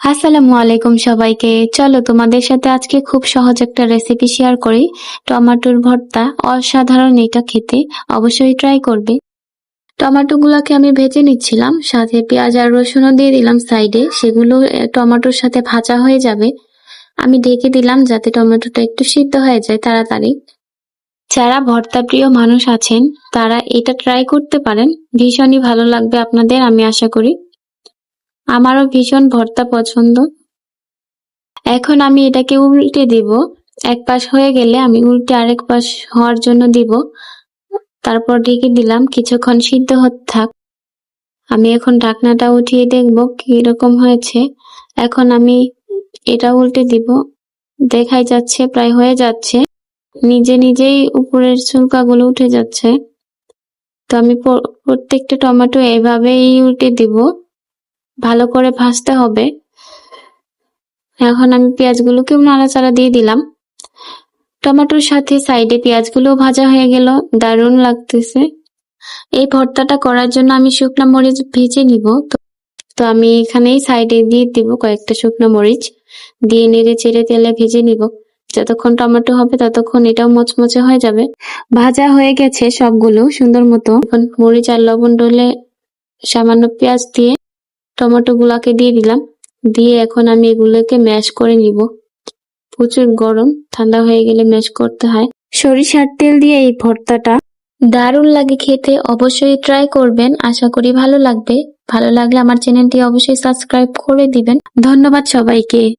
আসসালামু আলাইকুম সবাইকে। চলো তোমাদের সাথে আজকে খুব সহজ একটা রেসিপি শেয়ার করি। টমেটোর ভর্তা অসাধারণ, এটা খেতে অবশ্যই ট্রাই করবে। টমেটো গুলাকে আমি ভেজে নিচ্ছিলাম, সাথে পেঁয়াজ আর রসুনও দিয়ে দিলাম সাইডে। সেগুলো টমেটোর সাথে ভাজা হয়ে যাবে। আমি ঢেকে দিলাম যাতে টমেটোটা একটু সিদ্ধ হয়ে যায় তাড়াতাড়ি। যারা ভর্তা প্রিয় মানুষ আছেন তারা এটা ট্রাই করতে পারেন, ভীষণই ভালো লাগবে আপনাদের, আমি আশা করি। আমারও ভীষণ ভর্তা পছন্দ। এখন আমি এটাকে উল্টে দিব। এক পাশ হয়ে গেলে আমি উল্টে আরেক পাশ হওয়ার জন্য দিব। তারপর ঢেকে দিলাম, কিছুক্ষণ সিদ্ধ হতে থাক। আমি এখন ঢাকনাটা উঠিয়ে দেখব কি রকম হয়েছে। এখন আমি এটা উল্টে দিব। দেখাই যাচ্ছে প্রায় হয়ে যাচ্ছে, নিজে নিজেই উপরের চুলকাগুলো উঠে যাচ্ছে। তো আমি প্রত্যেকটা টমেটো এভাবেই উল্টে দিব, ভালো করে ভাজতে হবে। এখন আমি পেঁয়াজগুলোকেও নাড়াচাড়া দিয়ে দিলাম। টমেটোর সাথে সাইডে পেঁয়াজগুলো ভাজা হয়ে গেল, দারুণ লাগতেছে। এই ভর্তাটা করার জন্য আমি শুকনো মরিচ ভেজে নিব। তো আমি এখানেই সাইডে দিয়ে দিব কয়েকটা শুকনো মরিচ, দিয়ে নেড়ে চেড়ে তেলে ভেজে নিব। যতক্ষণ টমেটো হবে ততক্ষণ এটাও মচমচে হয়ে যাবে। ভাজা হয়ে গেছে সবগুলো সুন্দর মতো। এখন মরিচ আর লবণ ডলে সামান্য পেঁয়াজ দিয়ে টমেটো গুলাকে দিয়ে দিলাম। দিয়ে এখন আমি এগুলোকে ম্যাশ করে নিব। প্রচুর গরম, ঠান্ডা হয়ে গেলে ম্যাশ করতে হয়। সরিষার তেল দিয়ে এই ভর্তাটা দারুণ লাগে খেতে, অবশ্যই ট্রাই করবেন, আশা করি ভালো লাগবে। ভালো লাগলে আমার চ্যানেলটি অবশ্যই সাবস্ক্রাইব করে দিবেন। ধন্যবাদ সবাইকে।